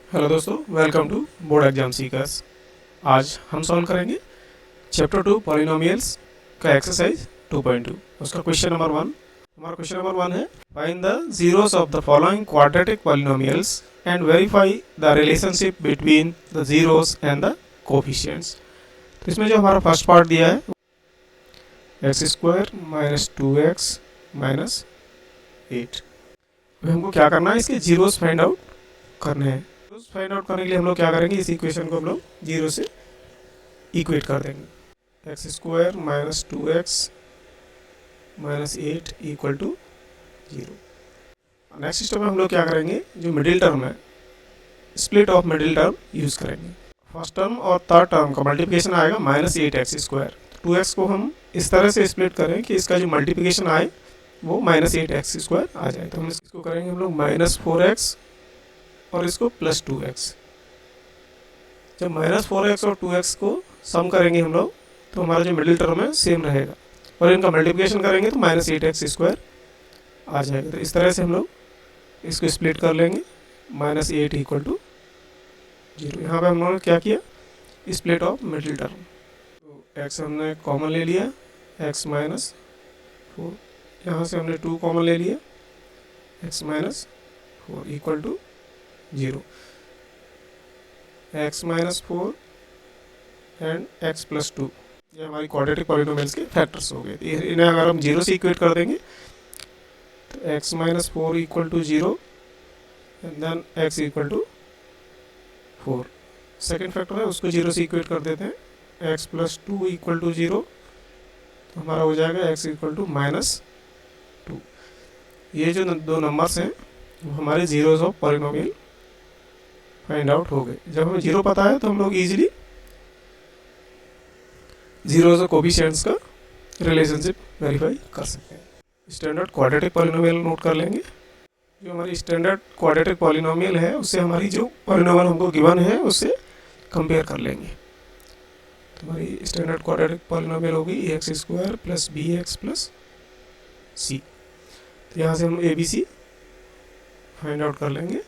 Hello दोस्तों, welcome to board exam seekers. आज हम सॉल्व करेंगे चैप्टर 2 पॉलिनोमियल्स का एक्सरसाइज 2.2। उसका क्वेश्चन नंबर 1। हमारा क्वेश्चन नंबर 1 है, find the zeros of the following quadratic polynomials and verify the relationship between the zeros and the coefficients. तो इसमें जो हमारा फर्स्ट पार्ट दिया है x square minus 2x minus 8। हमको क्या करना है, इसके जीरोस फाइंड आउट करने हैं। फाइंड आउट करने के लिए हम लोग क्या करेंगे, इस इक्वेशन को हम लोग जीरो से इक्वेट कर देंगे। X square minus 2x minus 8 equal to 0। Next step में हम लोग क्या करेंगे, जो मिडिल टर्म है split of middle term use करेंगे। फर्स्ट टर्म और थर्ड टर्म का मल्टीप्लिकेशन आएगा माइनस 8x स्क्वायर। 2x को हम इस तरह से स्प्लिट करें कि इसका जो मल्टीप्लिकेशन आए वो माइनस 8x स्क्वायर आ जाए। तो हम इसको करेंगे हम लोग माइनस 4x और इसको प्लस 2x। जब माइनस 4x और 2x को सम करेंगे हम लोग तो हमारा जो मिडिल टर्म है सेम रहेगा, और इनका मल्टीप्लिकेशन करेंगे तो माइनस 8x स्क्वायर आ जाएगा। तो इस तरह से हम लोग इसको स्प्लिट कर लेंगे, माइनस 8 इक्वल टू 0। यहाँ पे हम लोगों ने क्या किया, स्प्लिट ऑफ मिडिल टर्म। तो x हमने कॉमन ले लिया, x माइनस 4। यहाँ से हमने 2 कॉमन ले लिया, x minus 4 equal to 0। x minus 4 and x plus 2, ये हमारी क्वाड्रेटिक पॉलिनोमियल्स के फैक्टर्स हो गए। इन्हें अगर हम 0 से इक्वेट कर देंगे तो x minus 4 equal to 0 and then x equal to 4। Second factor है उसको 0 से इक्वेट कर देते हैं, x प्लस 2 इक्वल टू 0, तो हमारा हो जाएगा x इक्वल टू माइनस 2। ये जो दो नंबर्स हैं वो हमारे zeros of polynomial find out हो गए। जब हमें 0 पता है तो हम लोग इजीली जीरोस और कोफिशिएंट्स का रिलेशनशिप वेरीफाई कर सकते हैं। स्टैंडर्ड क्वाड्रेटिक पॉलिनोमियल नोट कर लेंगे। जो हमारी स्टैंडर्ड क्वाड्रेटिक पॉलिनोमियल है उससे हमारी जो पॉलिनोमियल हमको गिवन है उससे कंपेयर कर लेंगे। तो हमारी स्टैंडर्ड क्वाड्रेटिक पॉलिनोमियल होगी ax square plus bx plus c। तो यहाँ से हम abc फाइंड आउट कर लेंगे।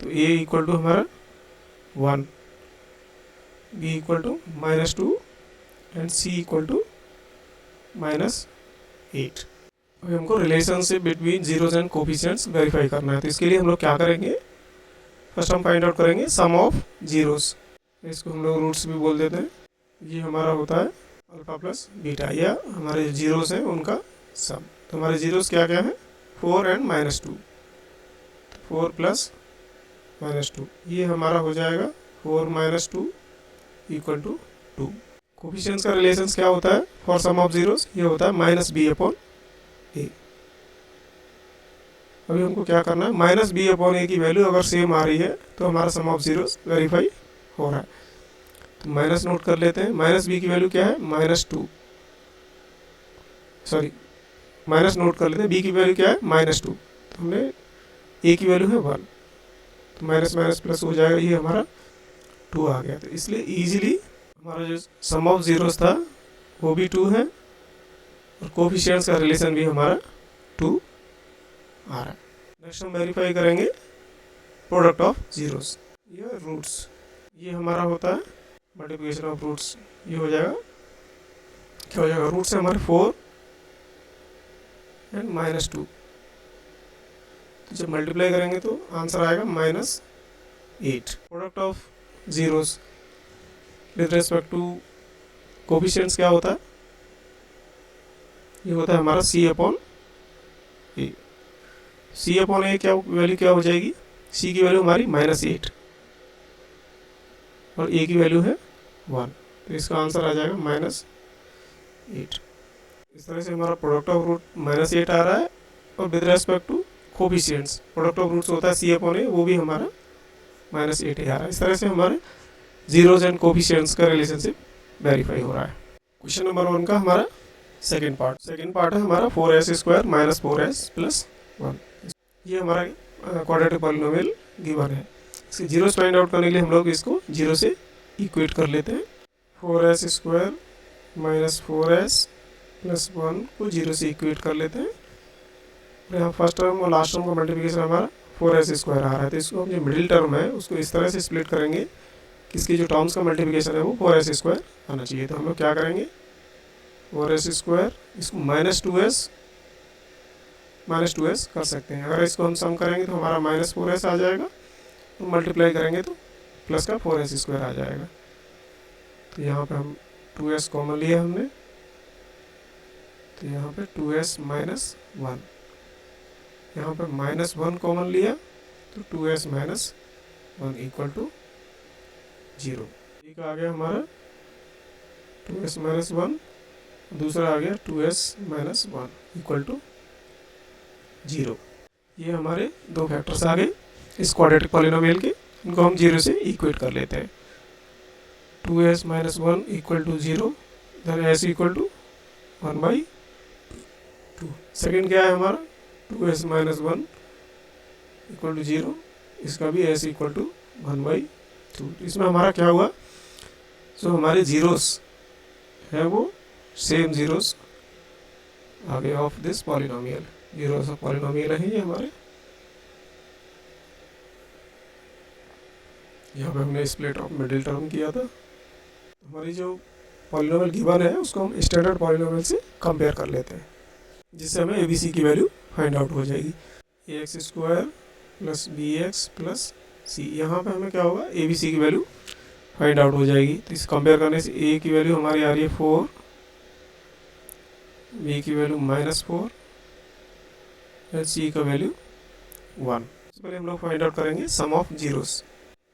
तो a इक्वल टू हमारा 1, b equal to minus 2 and c equal to minus 8। अभी हमको relationship between zeros and coefficients verify करना है। तो इसके लिए हम लोग क्या करेंगे, फर्स्ट हम फाइंड आउट करेंगे सम ऑफ जीरोस। इसको हम लोग रूट्स भी बोल देते हैं। ये हमारा होता है अल्फा प्लस बीटा, या हमारे जो जीरोस हैं उनका सम। तो हमारे जीरोस क्या क्या है, 4 एंड माइनस 2। 4 प्लस माइनस 2, ये हमारा हो जाएगा 4 माइनस 2 इक्वल टू 2। कोफिशिएंट्स का रिलेशंस क्या होता है फॉर सम ऑफ जीरोस, ये होता है माइनस बी अपॉन ए। अभी हमको क्या करना है, माइनस बी अपॉन ए की वैल्यू अगर सेम आ रही है तो हमारा सम ऑफ जीरोस वेरीफाई हो रहा है। तो माइनस नोट कर लेते हैं। माइनस बी की वैल्यू क्या है, माइनस 2, सॉरी माइनस नोट कर लेते हैं। बी की वैल्यू क्या है, माइनस 2। तो हमने ए की वैल्यू है 1, तो माइनस माइनस प्लस हो जाएगा, ये हमारा 2 आ गया। तो इसलिए इजीली हमारा जो सम ऑफ जीरोस था वो भी 2 है, और कोफिशिएंट्स का रिलेशन भी हमारा 2 आ रहा है। नेक्स्ट हम वेरीफाई करेंगे प्रोडक्ट ऑफ जीरोस या रूट्स। ये हमारा होता है मल्टीप्लिकेशन ऑफ रूट्स। ये हो जाएगा, क्या हो जाएगा, रूट्स है हमारे 4 एंड माइनस 2। तो जब मल्टीप्लाई करेंगे तो आंसर आएगा minus 8। Product of zeros with respect to coefficients क्या होता है, ये होता है हमारा c upon a. c upon a क्या वैल्यू क्या हो जाएगी, c की वैल्यू हमारी माइनस 8 और a की वैल्यू है 1। तो इसका आंसर आ जाएगा माइनस 8। इस तरह से हमारा प्रोडक्ट ऑफ रूट माइनस 8 आ रहा है, और with respect to coefficients product of roots होता है c अपॉन ए, वो भी हमारा माइनस 8 आ रहा है। इस तरह से हमारे जीरोस एंड कोफिशिएंट्स का रिलेशनशिप वेरीफाई हो रहा है। क्वेश्चन नंबर 1 का हमारा सेकेंड पार्ट है हमारा 4s square minus 4s plus 1। ये हमारा क्वाड्रेटिक पॉलिनोमियल गिवन है। इसके जीरोस फाइंड आउट करने के लिए हम लोग इसको 0 से इक्वेट कर लेते हैं। 4s square minus 4s plus 1 को 0 से इक्वेट कर लेते हैं। यहाँ फर्स्ट टर्म और लास्ट टर्म का मल्टीप्लिकेशन हमारा 4s² आ रहा है। तो इसको हम जो मिडिल टर्म है उसको इस तरह से स्प्लिट करेंगे कि इसकी जो टर्म्स का मल्टीप्लिकेशन है वो 4s² आना चाहिए। तो हम लोग क्या करेंगे, 4s² इसको -2s कर सकते हैं। अगर इसको हम सम करेंगे तो हमारा -4s आ जाएगा, तो मल्टीप्लाई करेंगे तो प्लस का 4s² आ जाएगा। तो यहाँ पे हम 2s कॉमन लिया हमने, तो यहाँ पे 2s - 1, यहाँ पे -1 कॉमन लिया तो 2s - 1 इक्वल टू 0। एक आ गया हमारा 2s - 1, दूसरा आ गया 2s - 1 इक्वल टू 0। ये हमारे दो फैक्टर्स आ गए इस क्वाड्रेटिक पॉलिनोमियल के, इनको हम 0 से इक्वेट कर लेते हैं। 2s - 1 equal to 0, then s equal to 1/2। Second क्या है हमारा, 2s - 1 इक्वल टू 0, इसका भी s इक्वल टू 1/2। इसमें हमारा क्या हुआ, जो हमारे जीरोस है वो सेम जीरोस आ गए of this polynomial. Zeros of polynomial है ये हमारे। यहाँ पे हमने स्प्लिट ऑफ मिडिल टर्म किया था। हमारी जो पॉलिनोमियल गिवन है उसको हम स्टैंडर्ड पॉलिनोमियल से कंपेयर कर लेते हैं, जिससे हमें ABC की वैल्यू फाइंड आउट हो जाएगी। ax² + bx + c, यहाँ पे हमें क्या होगा, ABC की वैल्यू फाइंड आउट हो जाएगी। तो इस कंपेयर करने से a की वैल्यू हमारी आ रही है 4, b की वैल्यू -4 और c का वैल्यू 1। इससे पहले हम लोग फाइंड आउट करेंगे सम ऑफ जीरोस,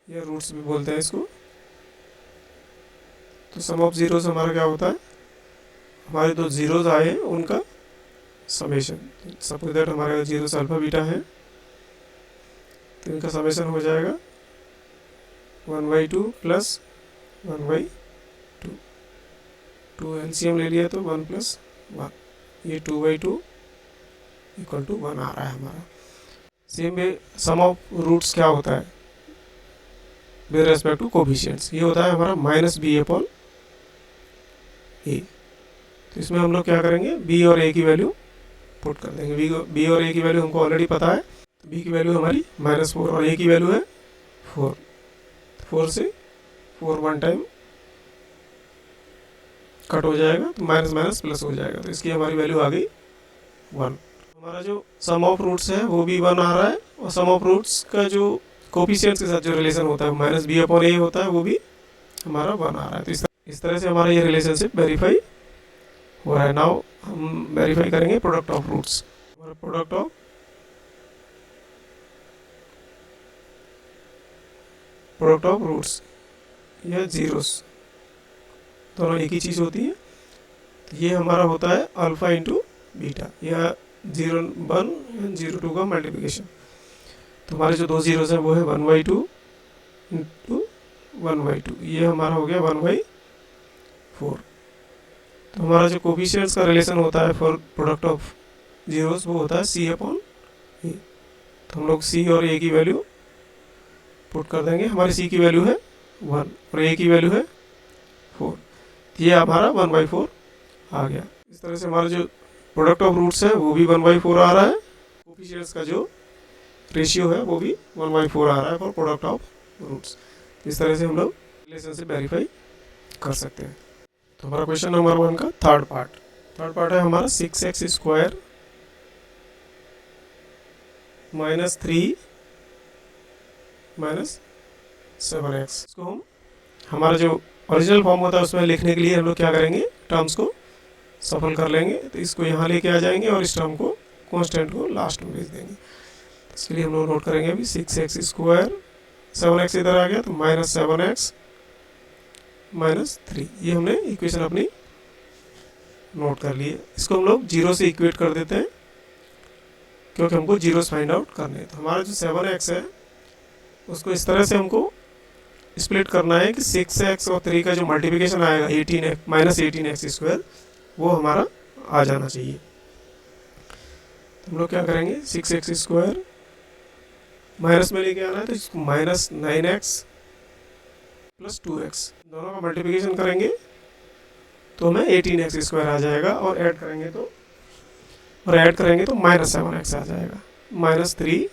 या रूट्स भी बोलते हैं इसको। तो सम ऑफ जीरोस हमारा क्या होता है, हमारे दो जीरोस आए हैं उनका समेशन। सपोज दैट हमारे जीरोस अल्फा बीटा है, तो इनका समेशन हो जाएगा 1/2 + 1/2। 2 एलसीएम ले लिया तो 1 + 1, ये 2/2 इक्वल टू 1 आ रहा है हमारा। Same way sum of roots क्या होता है विद रेस्पेक्ट टू कोफिशिएंट्स, ये होता है हमारा -b/a। तो इसमें हम लोग क्या करेंगे, b और a की वैल्यू पुट कर देंगे। b और a की वैल्यू हमको ऑलरेडी पता है, तो b की वैल्यू हमारी -4 और a की वैल्यू है 4। 4 से 4 1 टाइम कट हो जाएगा, तो माइनस माइनस प्लस हो जाएगा, तो इसकी हमारी वैल्यू आ गई 1। हमारा जो सम ऑफ रूट्स है वो भी 1 आ रहा है, और सम ऑफ रूट्स का जो कोफिशिएंट्स के साथ जो रिलेशन होता है -b/a होता है, वो भी हमारा 1 आ रहा है। तो इस तरह से हमारा ये रिलेशनशिप वेरीफाई हो रहा है। नाउ हम वेरीफाई करेंगे प्रोडक्ट ऑफ रूट्स। हमारा प्रोडक्ट ऑफ रूट्स या जीरोस दोनों एक ही चीज़ होती है। ये हमारा होता है अल्फा इंटू बीटा, या 0 1 0 2 का मल्टीप्लिकेशन। तो हमारे जो दो जीरोस हैं वो है 1/2 इंटू 1/2, ये हमारा हो गया 1/4। तो हमारा जो कोफिशिएंट्स का रिलेशन होता है फॉर प्रोडक्ट ऑफ जीरोस वो होता है c/a। तो हम लोग c और a की वैल्यू पुट कर देंगे। हमारी c की वैल्यू है 1 और a की वैल्यू है 4, ये हमारा 1/4 आ गया। इस तरह से हमारा जो प्रोडक्ट ऑफ रूट्स है वो भी 1/4 आ रहा है, कोफिशिएंट्स का जो रेशियो है वो भी 1/4 आ रहा है फॉर प्रोडक्ट ऑफ रूट्स। इस तरह से हम लोग रिलेशनशिप वेरीफाई कर सकते हैं। तो हमारा क्वेश्चन नंबर 1 का थर्ड पार्ट है हमारा 6x² - 3 - 7x। इसको हम हमारा जो ओरिजिनल फॉर्म होता है उसमें लिखने के लिए हम लोग क्या करेंगे, टर्म्स को सफल कर लेंगे। तो इसको यहाँ लेके आ जाएंगे और इस टर्म को कांस्टेंट को लास्ट में भेज देंगे। तो इसके लिए हम लोग नोट करेंगे अभी 6x², 7x इधर आ गया तो -7x - 3, ये हमने इक्वेशन अपनी नोट कर ली है। इसको हम लोग 0 से इक्वेट कर देते हैं क्योंकि हमको जीरोस फाइंड आउट करने हैं। तो हमारा जो 7x है उसको इस तरह से हमको स्प्लिट करना है कि 6x और 3 का जो मल्टीप्लिकेशन आएगा 18x वो हमारा आ जाना चाहिए। तो हम लोग क्या करेंगे, 6x² माइनस में लेके आना है, तो इसको -9x + 2x दोनों का मल्टीप्लिकेशन करेंगे तो हमें 18x² आ जाएगा, और ऐड करेंगे तो -7x आ जाएगा। -3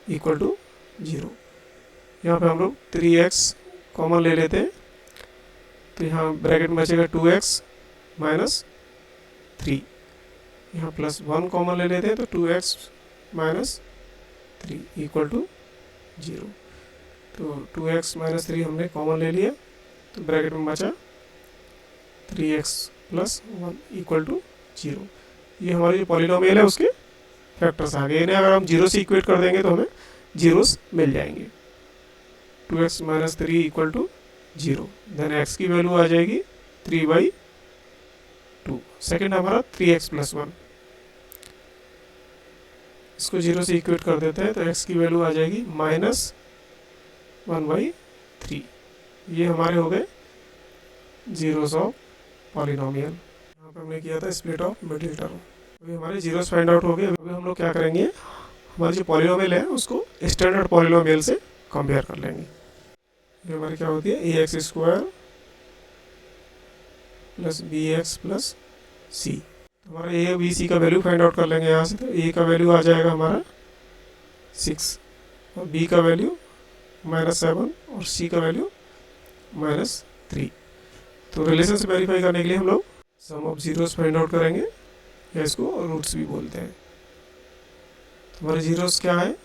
इक्वल टू 0। यहाँ पे हम लोग 3x कॉमन ले लेते हैं, तो यहाँ ब्रैकेट में बचेगा 2x माइनस 3। यहाँ प्लस 1 कॉमन ले लेते हैं, तो 2x माइनस 3 इक्वल टू 0। तो 2x माइनस 3 हमने कॉमन ले लिया, तो ब्रैकेट में बचा 3x प्लस 1 इक्वल टू 0। ये हमारी जो पॉलिनोमियल है उसके फैक्टर्स आ गए। इन्हें अगर हम 0 से इक्वेट कर देंगे तो हमें जीरोस मिल जाएंगे। 2x minus 3 equal to 0, then x की वैल्यू आ जाएगी 3/2। सेकेंड हमारा 3x प्लस 1, इसको 0 से इक्वेट कर देते हैं, तो x की वैल्यू आ जाएगी -1/3। ये हमारे हो गए जीरोस ऑफ पॉलिनोमियल। यहाँ पे हमने किया था स्प्लिट ऑफ मिडिल टर्म। अभी हमारे जीरोस फाइंड आउट हो गए। अभी हम लोग क्या करेंगे, हमारी जो पॉलिनोमियल है उसको स्टैंडर्ड पॉलिनोमियल से कंपेयर कर लेंगे। ये हमारी क्या होती है, ax² plus bx plus c। हमारा a और b c का वैल्यू फाइंड आउट कर लेंगे यहाँ से। तो a का वैल्यू आ जाएगा हमारा 6 और b का वैल्यू -7 और c का वैल्यू -3। तो रिलेशन से वेरीफाई करने के लिए हम लोग सम ऑफ जीरोस फाइंड आउट करेंगे, या इसको रूट्स भी बोलते हैं। तो हमारे जीरोस क्या है,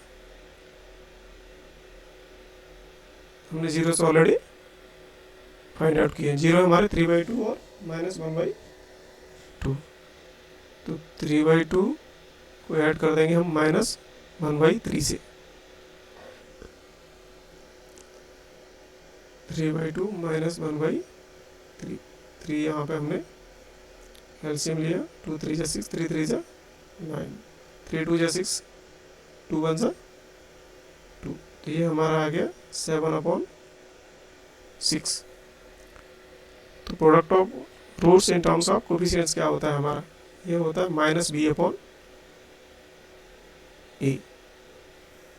हमने जीरोस ऑलरेडी फाइंड आउट किए हैं। जीरो हमारे 3/2 और -1/2। तो 3/2 को ऐड कर देंगे हम -1/3 से। 3/2 -1/3, 3 यहाँ पे हमने एलसीएम लिया, 2 3 जा 6, 3 3 जा 9, 3 2 जा 6, 2 1 जा 2। तो ये हमारा आ गया 7/6। तो product of roots in terms of coefficients क्या होता है हमारा, ये होता है -b/a।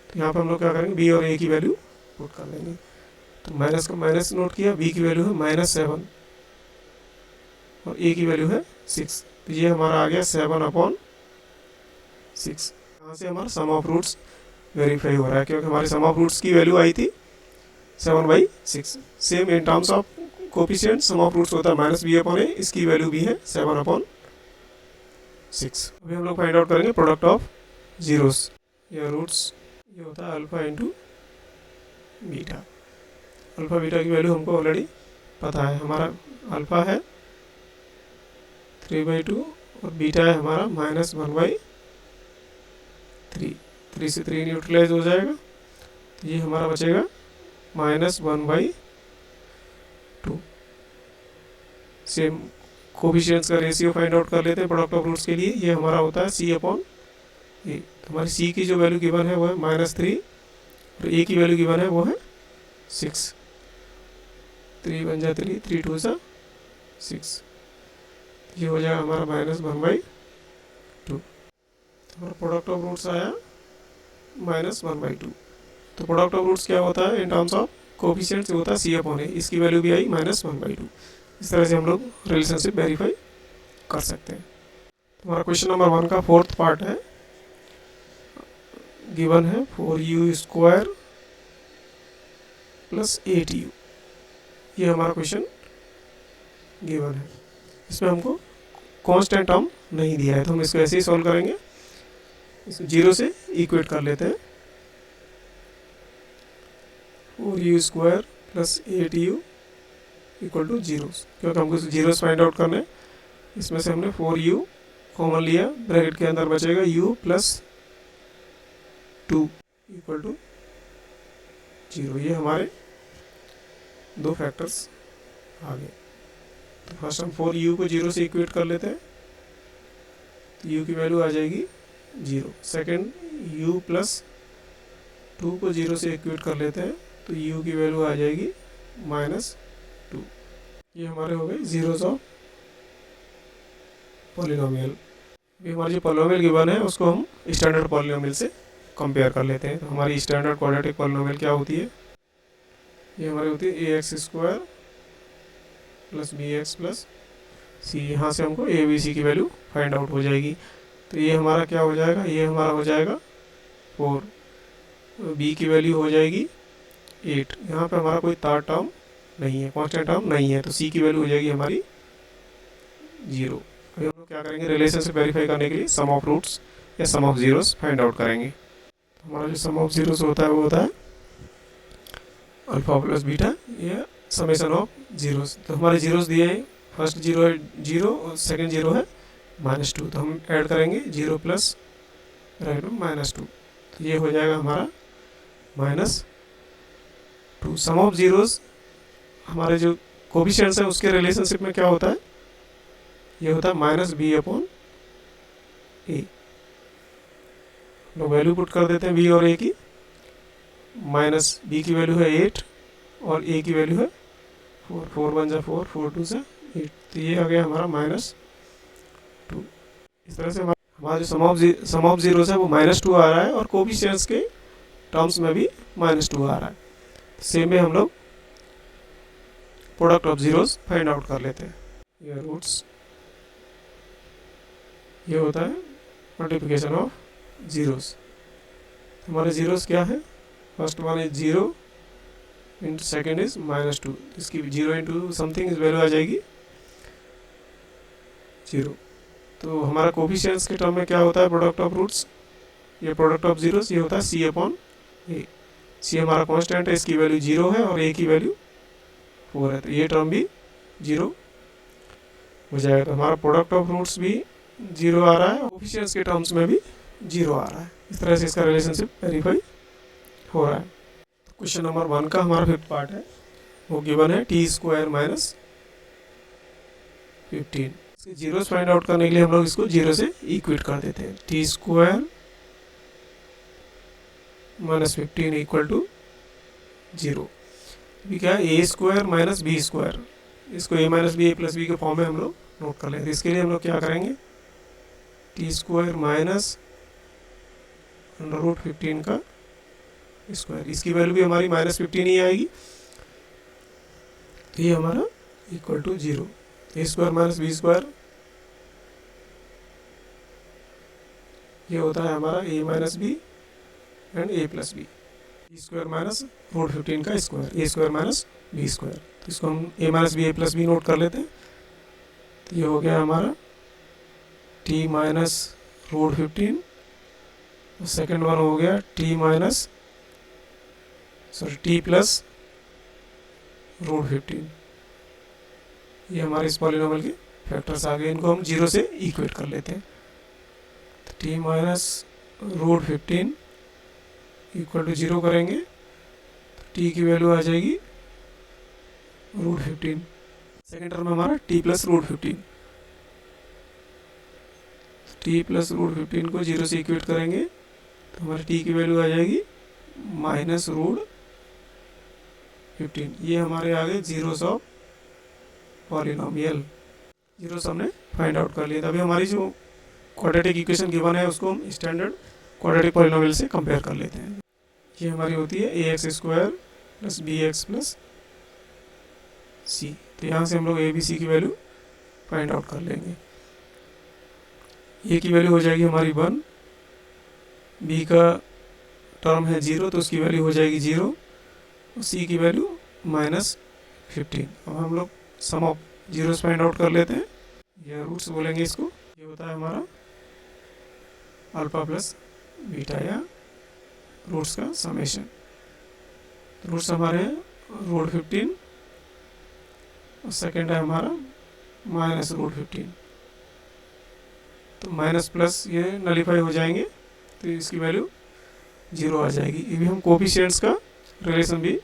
तो यहाँ पे हम लोग क्या करेंगे, b और a की वैल्यू पुट कर लेंगे। तो माइनस का माइनस नोट किया, b की वैल्यू है -7 और a की वैल्यू है 6। तो ये हमारा आ गया 7/6। यहाँ से हमारा सम ऑफ रूट्स वेरीफाई हो रहा है, क्योंकि हमारी सम ऑफ रूट्स की वैल्यू आई थी 7/6। Same in terms of coefficient sum of roots होता है -b/a, इसकी वैल्यू भी है 7/6। अभी हम लोग फाइंड आउट करेंगे प्रोडक्ट ऑफ जीरोस या रूट्स। ये होता है alpha into beta. Alpha beta की वैल्यू हमको ऑलरेडी पता है, हमारा अल्फा है 3/2 और बीटा है हमारा -1/3। 3 से 3 न्यूट्रलाइज हो जाएगा, तो ये हमारा बचेगा -1/2। सेम कोफिशिएंट्स का रेशियो फाइंड आउट कर लेते हैं प्रोडक्ट ऑफ रूट्स के लिए। ये हमारा होता है c/a। तो हमारी c की जो वैल्यू गिवन है वो है -3 और a की वैल्यू गिवन है वो है 6। 3 1 जा 3, 3 2 जा 6। ये हो जाएगा हमारा -1/2। हमारा प्रोडक्ट ऑफ रूट्स आया -1/2। तो प्रोडक्ट ऑफ रूट्स क्या होता है इन टर्म्स ऑफ कोफिशिएंट्स, होता है c/a। इसकी वैल्यू भी आई -1/2। इस तरह से हम लोग रिलेशनशिप वेरीफाई कर सकते हैं। हमारा क्वेश्चन नंबर 1 का 4th पार्ट है, गिवन है 4u² प्लस 8u। ये हमारा क्वेश्चन गिवन है। इसमें हमको कांस्टेंट टर्म नहीं दिया है, तो हम इसको ऐसे ही सॉल्व करेंगे। इसको 0 से इक्वेट कर लेते हैं। 4u² plus 8u equal two zeros, क्योंकि हमको जीरोस फाइंड आउट करने। इसमें से हमने 4u कॉमन लिया, ब्रैकेट के अंदर बचेगा u प्लस 2 इक्वल टू 0। ये हमारे दो फैक्टर्स आ गए। तो फर्स्ट हम 4u को 0 से इक्वेट कर लेते हैं, तो u की वैल्यू आ जाएगी 0। सेकेंड u प्लस 2 को 0 से इक्वेट कर लेते हैं, तो u की वैल्यू आ जाएगी -2। ये हमारे हो गए जीरोस ऑफ पॉलिनोमियल। अभी हमारी जो पॉलिनोमियल गिवन है उसको हम स्टैंडर्ड पॉलिनोमियल से कंपेयर कर लेते हैं। तो हमारी स्टैंडर्ड क्वाड्रेटिक पॉलिनोमियल क्या होती है, ये हमारी होती है ax² plus bx plus c। यहाँ से हमको a b c की वैल्यू फाइंड आउट हो जाएगी। तो ये हमारा क्या हो जाएगा, ये हमारा हो जाएगा 4 बी की वैल्यू हो जाएगी 8। यहाँ पे हमारा कोई तार टर्म नहीं है, कांस्टेंट टर्म नहीं है, तो सी की वैल्यू हो जाएगी हमारी 0। अभी हम लोग क्या करेंगे, रिलेशनशिप वेरीफाई करने के लिए सम ऑफ रूट्स या सम ऑफ जीरोस फाइंड आउट करेंगे। तो हमारा जो सम ऑफ जीरोस होता है वो होता है अल्फा प्लस बीटा या समेशन ऑफ जीरोस। तो हमारे जीरोस दिए हैं, फर्स्ट जीरो है 0 और सेकंड जीरो है -2, तो हम ऐड करेंगे 0 प्लस -2, तो ये हो जाएगा हमारा -2। सम ऑफ जीरोस हमारे जो कोफिशिएंट्स हैं उसके रिलेशनशिप में क्या होता है, ये होता है -b/a। लोग वैल्यू पुट कर देते हैं b और a की। b की वैल्यू है 8 और a की वैल्यू है 4। 4 1 जा 4, 4 2 जा 8, तो ये आ गया हमारा -2। इस तरह से हमारा जो सम ऑफ जीरोस है वो -2 आ रहा है और कोफिशिएंट्स के टर्म्स में भी -2 आ रहा है। सेम में हम लोग product of zeros find out कर लेते हैं। ये रूट्स, ये होता है मल्टीप्लिकेशन ऑफ जीरोस। हमारे जीरोस क्या है, first one is 0 into second is -2, इसकी 0 इंटू समथिंग इस वैल्यू आ जाएगी 0। तो हमारा कोफिशिएंट्स के टर्म में क्या होता है प्रोडक्ट ऑफ रूट्स, ये प्रोडक्ट ऑफ जीरोस, ये होता है c/a। c हमारा कांस्टेंट है, इसकी वैल्यू 0 है और a की वैल्यू 4 है, तो ये टर्म भी 0 हो जाएगा। तो हमारा प्रोडक्ट ऑफ रूट्स भी 0 आ रहा है, कोफिशिएंट्स के टर्म्स में भी 0 आ रहा है। इस तरह से इसका रिलेशनशिप वेरीफाई हो रहा है। तो क्वेश्चन नंबर 1 का हमारा 5th पार्ट है, वो गिवन है t² - 15। इसके जीरोस फाइंड आउट करने के लिए हम लोग इसको 0 से इक्वेट कर देते हैं। t² - 15 equal to 0। अभी क्या है, a² - b², इसको a - b a + b के फॉर्म में हम लोग नोट कर लेंगे। इसके लिए हम लोग क्या करेंगे, t² - √15 का स्क्वायर, इसकी वैल्यू भी हमारी -15 ही आएगी, तो ये हमारा इक्वल टू 0। a² - b², ये होता है हमारा a - b and a + b। t² - √15 का स्क्वायर, a² - b², तो इसको हम a - b a + b note कर लेते हैं। तो ये हो गया हमारा t - √15, सेकेंड वन हो गया t + √15। ये हमारे इस पॉलिनोमियल के फैक्टर्स आ गए, इनको हम 0 से इक्वेट कर लेते हैं। तो t - √15 इक्वल टू 0 करेंगे, तो t की वैल्यू आ जाएगी √15। सेकेंड टर्म हमारा t + √15, t + √15 को 0 से इक्वेट करेंगे तो हमारे t की वैल्यू आ जाएगी -√15। ये हमारे आ गए जीरोस ऑफ पॉलिनोमियल। जीरोस हमने फाइंड आउट कर लिया। अभी हमारी जो क्वाड्रेटिक इक्वेशन गिवन है उसको हम स्टैंडर्ड क्वाड्रेटिक पॉलिनोमियल से कंपेयर कर लेते हैं। ये हमारी होती है ax² + bx + c। तो यहाँ से हम लोग a b c की वैल्यू फाइंड आउट कर लेंगे। a की वैल्यू हो जाएगी हमारी 1, b का टर्म है 0 तो उसकी वैल्यू हो जाएगी 0 और c की वैल्यू -15। अब हम लोग सम ऑफ जीरोस फाइंड आउट कर लेते हैं, या रूट्स बोलेंगे इसको। ये होता है हमारा अल्फा प्लस बीटा या रूट्स का समेशन। रूट्स हमारे हैं √15 और सेकेंड है हमारा -√15। तो माइनस प्लस ये नलीफाई हो जाएंगे तो इसकी वैल्यू 0 आ जाएगी। ये भी हम कोफिशिएंट्स का रिलेशन भी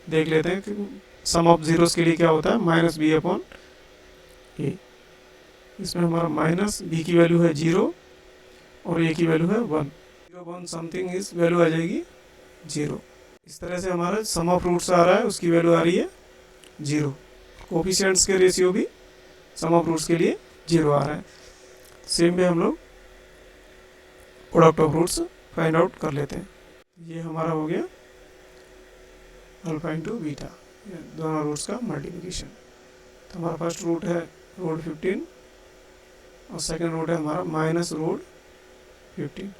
देख लेते हैं कि सम ऑफ जीरोस के लिए क्या होता है, -b/a। इसमें हमारा -b की वैल्यू है 0 और a की वैल्यू है 1। 0 1 समथिंग इस वैल्यू आ जाएगी 0। इस तरह से हमारा सम ऑफ रूट्स आ रहा है, उसकी वैल्यू आ रही है 0। कोफिशिएंट्स के रेशियो भी सम ऑफ रूट्स के लिए 0 आ रहा है। सेम में हम लोग product of roots find out कर लेते हैं। ये हमारा हो गया अल्फा इंटू बीटा, दोनों रूट्स का मल्टीप्लिकेशन। तो हमारा फर्स्ट रूट है √15 और सेकंड रूट है हमारा -√15।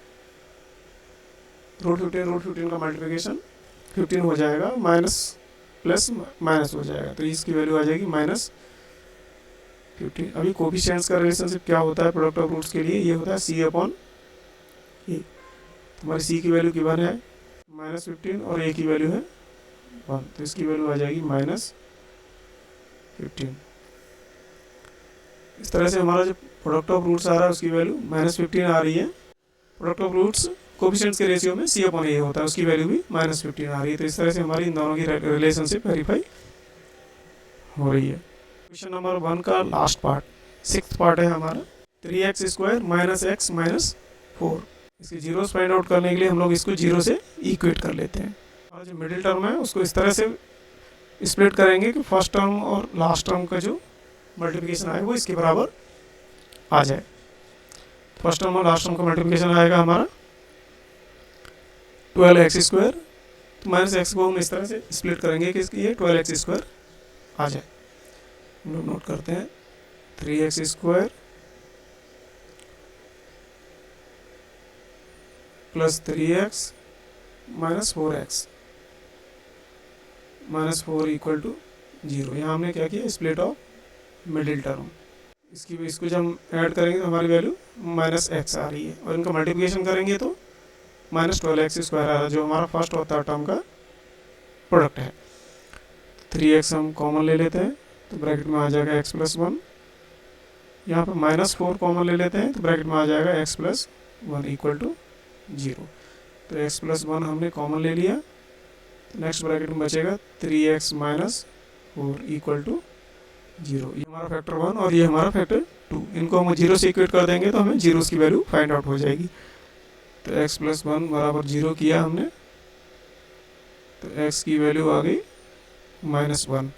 रूट 15 का मल्टीप्लिकेशन 15 हो जाएगा, माइनस प्लस माइनस हो जाएगा, तो इसकी वैल्यू आ जाएगी -15। अभी कोफिशिएंट्स का रिलेशनशिप क्या होता है प्रोडक्ट ऑफ रूट्स के लिए, ये होता है c अपॉन ए। हमारी c की वैल्यू गिवन है -15 और a की वैल्यू है 1, तो इसकी वैल्यू आ जाएगी -15। इस तरह से हमारा जो प्रोडक्ट ऑफ रूट्स आ रहा है उसकी वैल्यू -15 आ रही है। प्रोडक्ट ऑफ रूट्स कोफिशिएंट्स के रेशियो में c अपॉन ए होता है, उसकी वैल्यू भी -15 आ रही है। तो इस तरह से हमारी इन दोनों की रिलेशनशिप वेरीफाई हो रही है। क्वेश्चन नंबर 1 का लास्ट पार्ट, 6th पार्ट है हमारा 3x स्क्वायर -x -4। इसके जीरोस फाइंड आउट करने के लिए हम लोग इसको जीरो से इक्वेट कर लेते हैं। और जो मिडिल टर्म है उसको इस तरह से स्प्लिट करेंगे कि फर्स्ट टर्म और लास्ट टर्म का जो मल्टीप्लिकेशन आए वो इसके बराबर आ जाए। फर्स्ट टर्म और लास्ट टर्म का मल्टीप्लिकेशन आएगा हमारा 12x स्क्वायर, तो -x को हम इस तरह से स्प्लिट करेंगे कि ये 12x स्क्वायर आ जाए। हम लोग नोट करते हैं 3x square plus 3x -4x -4 equal to 0। यहाँ हमने क्या किया, स्प्लिट ऑफ मिडिल टर्म। इसको जब हम ऐड करेंगे तो हमारी वैल्यू -x आ रही है, और इनका मल्टीप्लिकेशन करेंगे तो -12x स्क्वायर आ रहा है, जो हमारा फर्स्ट और थर्ड टर्म का प्रोडक्ट है। 3x हम कॉमन ले लेते हैं, तो ब्रैकेट में आ जाएगा x + 1। यहाँ पर -4 कॉमन ले लेते हैं, तो ब्रैकेट में आ जाएगा x + 1 इक्वल टू 0। तो x + 1 हमने कॉमन ले लिया, तो नेक्स्ट ब्रैकेट में बचेगा 3x - 4 इक्वल टू 0। ये हमारा फैक्टर 1 और ये हमारा फैक्टर 2। इनको हम 0 से इक्वेट कर देंगे तो हमें जीरोस की वैल्यू फाइंड आउट हो जाएगी। तो x + 1 बराबर 0 किया हमने, तो x की वैल्यू आ गई -1।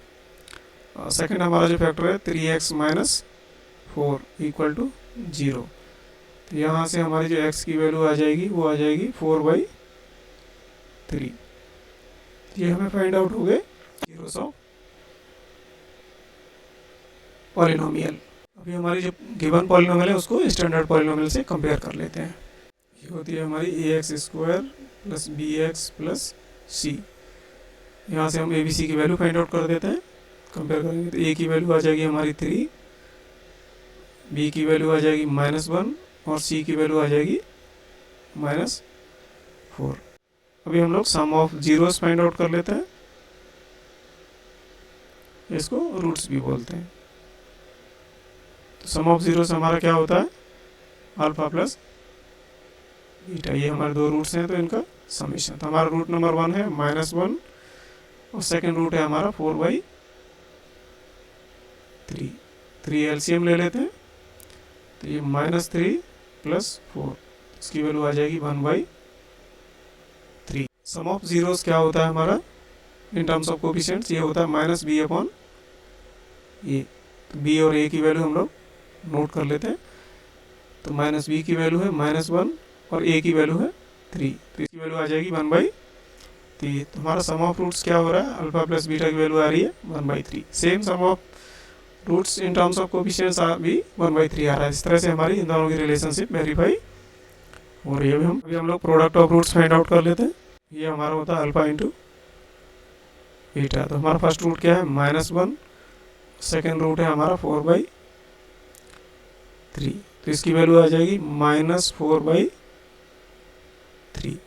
सेकेंड हमारा जो फैक्टर है 3x - 4 इक्वल टू 0। तो यहाँ से हमारी जो x की वैल्यू आ जाएगी वो आ जाएगी 4/3। ये हमें फाइंड आउट हो गए जीरोस ऑफ पॉलिनोमियल। अभी हमारी जो गिवन पॉलिनोमियल है उसको स्टैंडर्ड पॉलिनोमियल से कंपेयर कर लेते हैं। ये होती है हमारी ax square plus bx plus c। यहाँ से हम a b c की वैल्यू फाइंड आउट कर देते हैं। कंपेयर करेंगे तो a की वैल्यू आ जाएगी हमारी 3, b की वैल्यू आ जाएगी -1 और c की वैल्यू आ जाएगी -4। अभी हम लोग सम ऑफ जीरोस फाइंड आउट कर लेते हैं, इसको रूट्स भी बोलते हैं। तो सम ऑफ जीरोस हमारा क्या होता है, अल्फा प्लस बीटा। ये हमारे दो रूट्स हैं तो इनका समेशन। तो हमारा रूट नंबर 1 है -1 और सेकेंड रूट है हमारा 4/3। 3 एलसीएम ले लेते हैं, तो ये -3 + 4, इसकी वैल्यू आ जाएगी 1/3। सम ऑफ जीरोस क्या होता है हमारा इन टर्म्स ऑफ कोफिशिएंट्स, ये होता है -b/a। तो b और a की वैल्यू हम लोग नोट कर लेते हैं। तो -b की वैल्यू है -1 और a की वैल्यू है 3, तो इसकी वैल्यू आ जाएगी 1/3। तो हमारा सम ऑफ रूट्स क्या हो रहा है, अल्फा प्लस बीटा की वैल्यू आ रही है 1/3। Same sum of roots in terms of coefficients भी 1/3 आ रहा है। इस तरह से हमारी इन दोनों की रिलेशनशिप वेरीफाई हो रही है। अभी हम लोग product of roots find out कर लेते हैं। ये हमारा होता है अल्फा इंटू बीटा। तो हमारा फर्स्ट रूट क्या है -1, सेकेंड रूट है हमारा 4/3, तो इसकी वैल्यू आ जाएगी -4/3।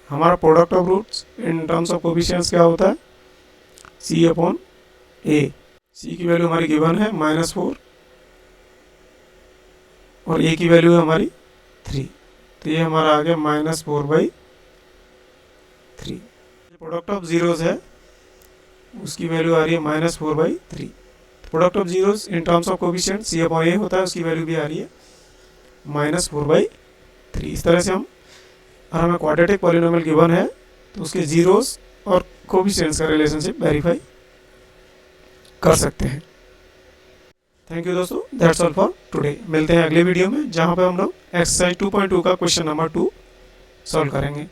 हमारा product of roots in terms of coefficients क्या होता है, c/a। c की वैल्यू हमारी गिवन है -4 और a की वैल्यू है हमारी 3, तो ये हमारा आ गया -4/3। प्रोडक्ट ऑफ जीरोस है उसकी वैल्यू आ रही है -4/3। Product of zeros in terms of coefficient c/a होता है, उसकी वैल्यू भी आ रही है -4/3। इस तरह से हमें क्वाड्रेटिक पॉलिनोमियल गिवन है तो उसके जीरोस और कोफिशिएंट्स का रिलेशनशिप वेरीफाई कर सकते हैं। थैंक यू दोस्तों, दैट्स ऑल फॉर टुडे। मिलते हैं अगले वीडियो में जहां पे हम लोग एक्सरसाइज 2.2 का क्वेश्चन नंबर 2 सॉल्व करेंगे।